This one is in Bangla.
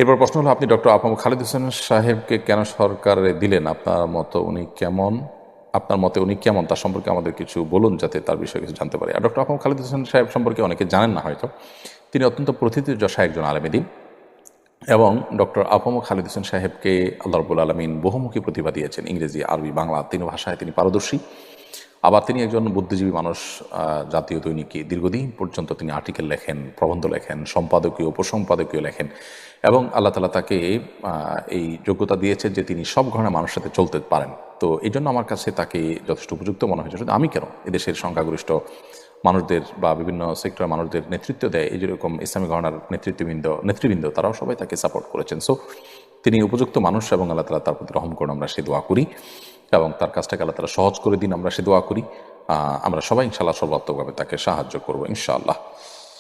এরপর প্রশ্ন হলো, আপনি ডক্টর আহমদ খালেদ হোসেন সাহেবকে কেন সরকারে দিলেন? আপনার মতে উনি কেমন তার সম্পর্কে আমাদের কিছু বলুন, যাতে তার বিষয়ে কিছু জানতে পারি। আর ডক্টর আহমদ খালেদ হোসেন সাহেব সম্পর্কে অনেকে জানেন না হয়তো। তিনি অত্যন্ত প্রথিতযশা একজন আলেমী এবং ডক্টর আহমদ খালেদ হোসেন সাহেবকে আল্লাহ রাব্বুল আলামিন বহুমুখী প্রতিভা দিয়েছেন। ইংরেজি, আরবি, বাংলা ৩ ভাষায় তিনি পারদর্শী। আবার তিনি একজন বুদ্ধিজীবী মানুষ। জাতীয় দৈনিকে দীর্ঘদিন পর্যন্ত তিনি আর্টিকেল লেখেন, প্রবন্ধ লেখেন, সম্পাদকীয় উপসম্পাদকীয় লেখেন এবং আল্লাহ তাআলা তাকে এই যোগ্যতা দিয়েছে যে তিনি সব ধরনের মানুষের সাথে চলতে পারেন। তো এই জন্য আমার কাছে তাকে যথেষ্ট উপযুক্ত মনে হয়েছে। শুধু আমি কেন, এদেশের সংখ্যাগরিষ্ঠ মানুষদের বা বিভিন্ন সেক্টরের মানুষদের নেতৃত্ব দেয় এই যেরকম ইসলামী ঘরানার নেতৃবৃন্দ তারাও সবাই তাকে সাপোর্ট করেছেন। সো তিনি উপযুক্ত মানুষ এবং আল্লাহ তাআলা তার প্রতি রহম করুন, আমরা সে দোয়া করি এবং তার কাজটাকে আল্লাহ তাআলা সহজ করে দিন, আমরা সে দোয়া করি। আমরা সবাই ইনশাআল্লাহ সর্বাত্মকভাবে তাকে সাহায্য করবো ইনশাআল্লাহ।